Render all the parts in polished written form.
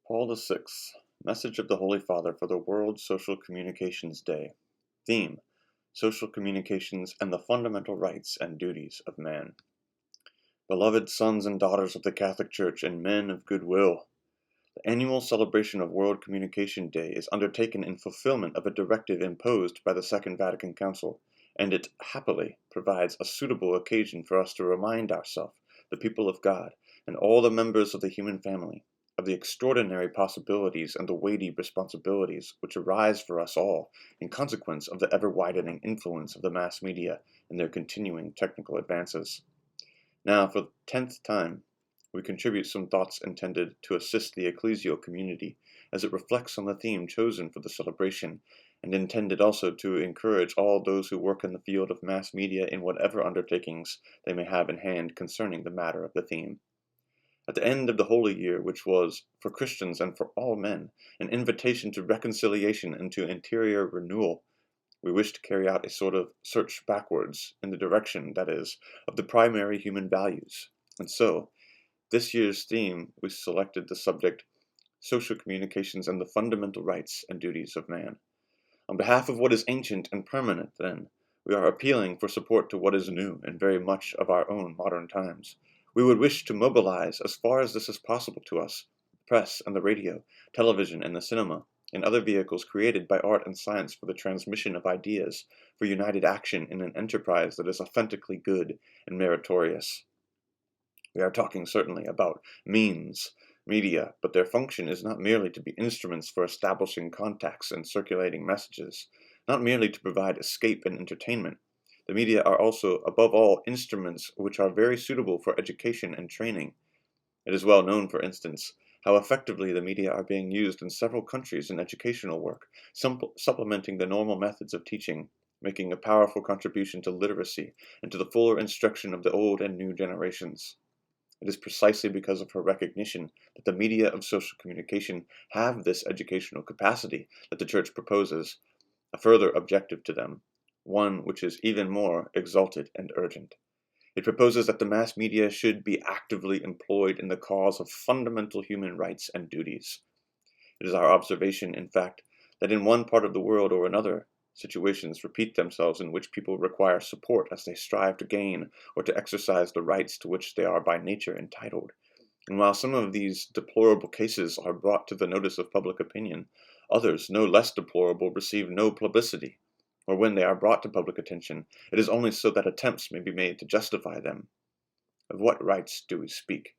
Paul VI, Message of the Holy Father for the World Social Communications Day. Theme: Social Communications and the Fundamental Rights and Duties of Man. Beloved sons and daughters of the Catholic Church and men of goodwill, the annual celebration of World Communication Day is undertaken in fulfillment of a directive imposed by the Second Vatican Council, and it happily provides a suitable occasion for us to remind ourselves, the people of God, and all the members of the human family, of the extraordinary possibilities and the weighty responsibilities which arise for us all in consequence of the ever-widening influence of the mass media and their continuing technical advances. Now, for the 10th time, we contribute some thoughts intended to assist the ecclesial community as it reflects on the theme chosen for the celebration, and intended also to encourage all those who work in the field of mass media in whatever undertakings they may have in hand concerning the matter of the theme. At the end of the Holy Year, which was, for Christians and for all men, an invitation to reconciliation and to interior renewal, we wish to carry out a sort of search backwards, in the direction, that is, of the primary human values. And so, this year's theme, we selected the subject, Social Communications and the Fundamental Rights and Duties of Man. On behalf of what is ancient and permanent, then, we are appealing for support to what is new and very much of our own modern times. We would wish to mobilize, as far as this is possible to us, the press and the radio, television and the cinema, and other vehicles created by art and science for the transmission of ideas, for united action in an enterprise that is authentically good and meritorious. We are talking certainly about means, media, but their function is not merely to be instruments for establishing contacts and circulating messages, not merely to provide escape and entertainment. The media are also, above all, instruments which are very suitable for education and training. It is well known, for instance, how effectively the media are being used in several countries in educational work, supplementing the normal methods of teaching, making a powerful contribution to literacy and to the fuller instruction of the old and new generations. It is precisely because of her recognition that the media of social communication have this educational capacity that the Church proposes a further objective to them, one which is even more exalted and urgent. It proposes that the mass media should be actively employed in the cause of fundamental human rights and duties. It is our observation, in fact, that in one part of the world or another, situations repeat themselves in which people require support as they strive to gain or to exercise the rights to which they are by nature entitled. And while some of these deplorable cases are brought to the notice of public opinion, others, no less deplorable, receive no publicity, or when they are brought to public attention, it is only so that attempts may be made to justify them. Of what rights do we speak?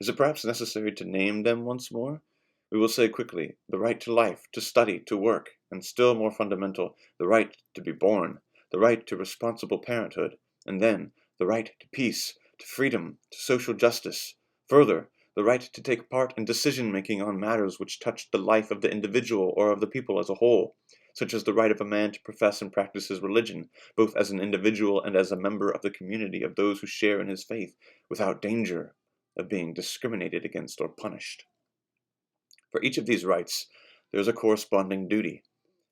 Is it perhaps necessary to name them once more? We will say quickly, the right to life, to study, to work, and still more fundamental, the right to be born, the right to responsible parenthood, and then the right to peace, to freedom, to social justice. Further, the right to take part in decision-making on matters which touch the life of the individual or of the people as a whole, such as the right of a man to profess and practice his religion, both as an individual and as a member of the community of those who share in his faith, without danger of being discriminated against or punished. For each of these rights, there is a corresponding duty,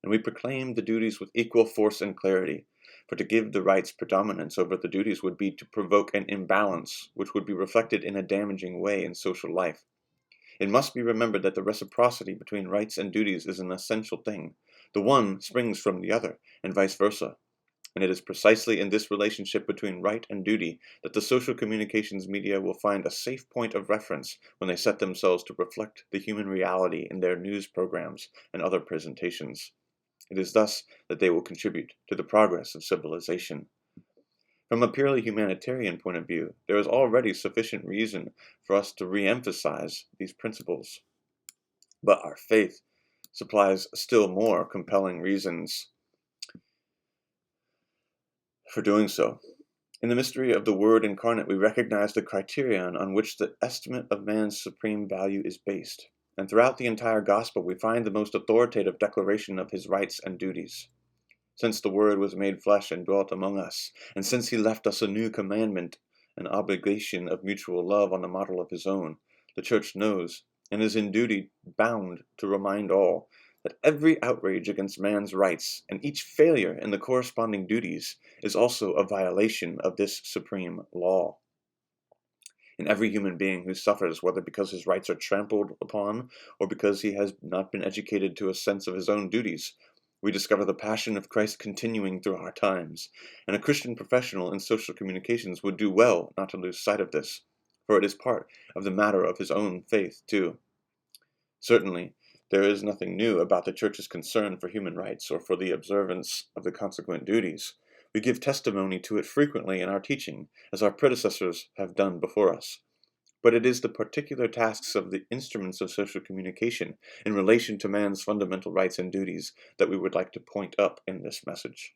and we proclaim the duties with equal force and clarity, for to give the rights predominance over the duties would be to provoke an imbalance which would be reflected in a damaging way in social life. It must be remembered that the reciprocity between rights and duties is an essential thing. The one springs from the other, and vice versa. And it is precisely in this relationship between right and duty that the social communications media will find a safe point of reference when they set themselves to reflect the human reality in their news programs and other presentations. It is thus that they will contribute to the progress of civilization. From a purely humanitarian point of view, there is already sufficient reason for us to re-emphasize these principles. But our faith supplies still more compelling reasons for doing so. In the mystery of the Word incarnate, we recognize the criterion on which the estimate of man's supreme value is based, and throughout the entire Gospel we find the most authoritative declaration of his rights and duties. Since the Word was made flesh and dwelt among us, and since he left us a new commandment, an obligation of mutual love on the model of his own, the Church knows, and is in duty bound to remind all, that every outrage against man's rights and each failure in the corresponding duties is also a violation of this supreme law. In every human being who suffers, whether because his rights are trampled upon or because he has not been educated to a sense of his own duties, we discover the passion of Christ continuing through our times, and a Christian professional in social communications would do well not to lose sight of this, for it is part of the matter of his own faith, too. Certainly, there is nothing new about the Church's concern for human rights or for the observance of the consequent duties. We give testimony to it frequently in our teaching, as our predecessors have done before us. But it is the particular tasks of the instruments of social communication in relation to man's fundamental rights and duties that we would like to point up in this message.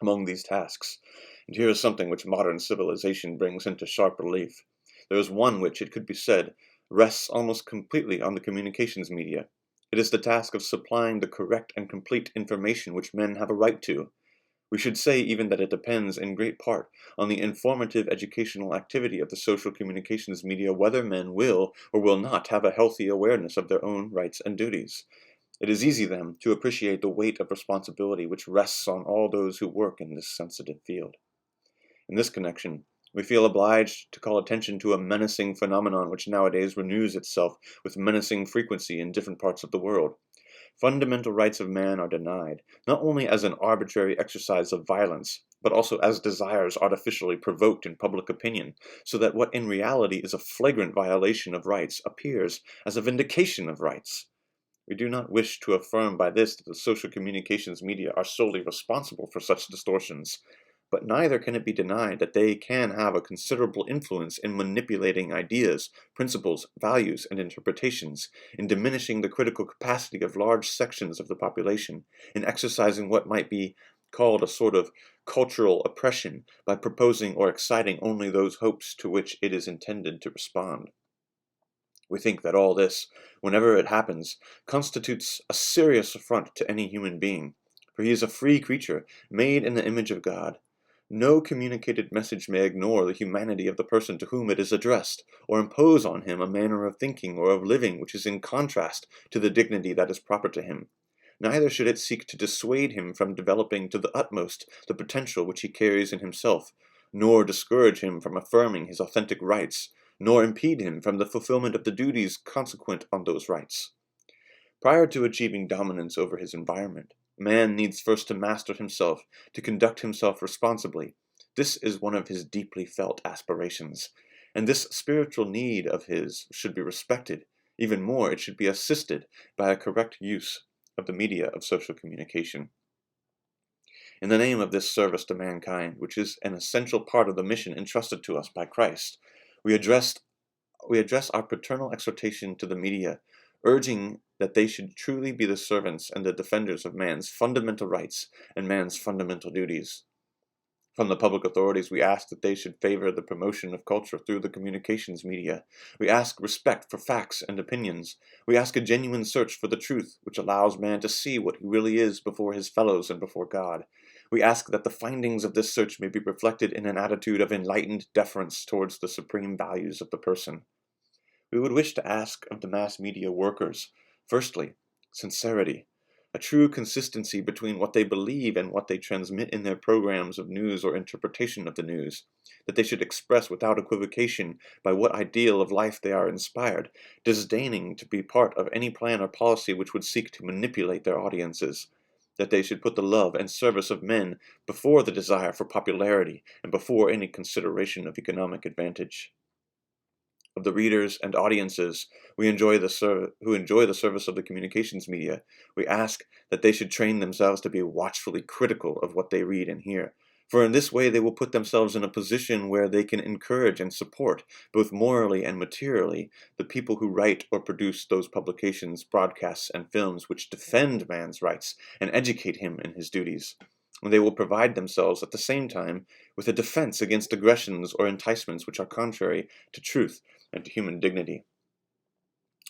Among these tasks, and here is something which modern civilization brings into sharp relief, there is one which, it could be said, rests almost completely on the communications media. It is the task of supplying the correct and complete information which men have a right to. We should say even that it depends in great part on the informative educational activity of the social communications media whether men will or will not have a healthy awareness of their own rights and duties. It is easy, then, to appreciate the weight of responsibility which rests on all those who work in this sensitive field. In this connection, we feel obliged to call attention to a menacing phenomenon which nowadays renews itself with menacing frequency in different parts of the world. Fundamental rights of man are denied, not only as an arbitrary exercise of violence, but also as desires artificially provoked in public opinion, so that what in reality is a flagrant violation of rights appears as a vindication of rights. We do not wish to affirm by this that the social communications media are solely responsible for such distortions, but neither can it be denied that they can have a considerable influence in manipulating ideas, principles, values, and interpretations, in diminishing the critical capacity of large sections of the population, in exercising what might be called a sort of cultural oppression by proposing or exciting only those hopes to which it is intended to respond. We think that all this, whenever it happens, constitutes a serious affront to any human being, for he is a free creature, made in the image of God. No communicated message may ignore the humanity of the person to whom it is addressed, or impose on him a manner of thinking or of living which is in contrast to the dignity that is proper to him. Neither should it seek to dissuade him from developing to the utmost the potential which he carries in himself, nor discourage him from affirming his authentic rights, nor impede him from the fulfillment of the duties consequent on those rights. Prior to achieving dominance over his environment, man needs first to master himself, to conduct himself responsibly. This is one of his deeply felt aspirations, and this spiritual need of his should be respected. Even more, it should be assisted by a correct use of the media of social communication. In the name of this service to mankind, which is an essential part of the mission entrusted to us by Christ, we address our paternal exhortation to the media, urging that they should truly be the servants and the defenders of man's fundamental rights and man's fundamental duties. From the public authorities, we ask that they should favor the promotion of culture through the communications media. We ask respect for facts and opinions. We ask a genuine search for the truth, which allows man to see what he really is before his fellows and before God. We ask that the findings of this search may be reflected in an attitude of enlightened deference towards the supreme values of the person. We would wish to ask of the mass media workers, firstly, sincerity, a true consistency between what they believe and what they transmit in their programs of news or interpretation of the news, that they should express without equivocation by what ideal of life they are inspired, disdaining to be part of any plan or policy which would seek to manipulate their audiences, that they should put the love and service of men before the desire for popularity and before any consideration of economic advantage. Of the readers and audiences who enjoy the service of the communications media, we ask that they should train themselves to be watchfully critical of what they read and hear, for in this way they will put themselves in a position where they can encourage and support, both morally and materially, the people who write or produce those publications, broadcasts, and films which defend man's rights and educate him in his duties. And they will provide themselves at the same time with a defense against aggressions or enticements which are contrary to truth and to human dignity.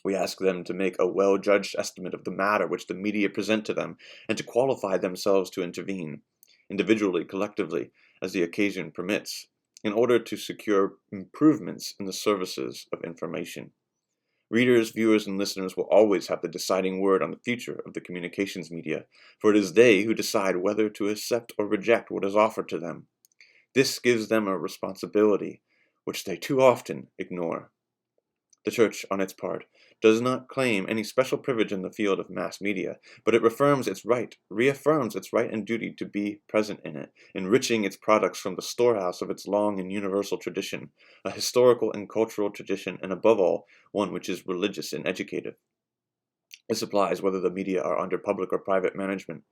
We ask them to make a well-judged estimate of the matter which the media present to them, and to qualify themselves to intervene, individually, collectively, as the occasion permits, in order to secure improvements in the services of information. Readers, viewers, and listeners will always have the deciding word on the future of the communications media, for it is they who decide whether to accept or reject what is offered to them. This gives them a responsibility which they too often ignore. The Church, on its part, does not claim any special privilege in the field of mass media, but it reaffirms its right and duty to be present in it, enriching its products from the storehouse of its long and universal tradition, a historical and cultural tradition, and above all, one which is religious and educative. This applies whether the media are under public or private management.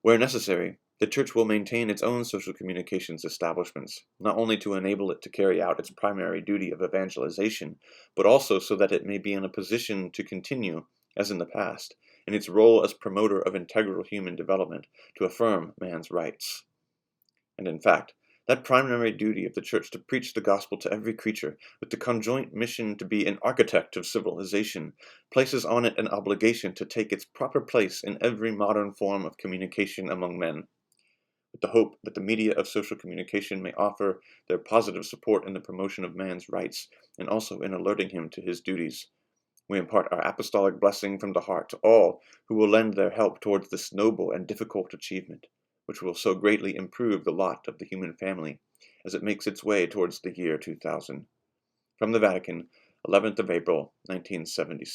Where necessary, the Church will maintain its own social communications establishments, not only to enable it to carry out its primary duty of evangelization, but also so that it may be in a position to continue, as in the past, in its role as promoter of integral human development, to affirm man's rights. And in fact, that primary duty of the Church to preach the gospel to every creature, with the conjoint mission to be an architect of civilization, places on it an obligation to take its proper place in every modern form of communication among men, with the hope that the media of social communication may offer their positive support in the promotion of man's rights, and also in alerting him to his duties. We impart our apostolic blessing from the heart to all who will lend their help towards this noble and difficult achievement, which will so greatly improve the lot of the human family as it makes its way towards the year 2000. From the Vatican, 11th of April, 1976.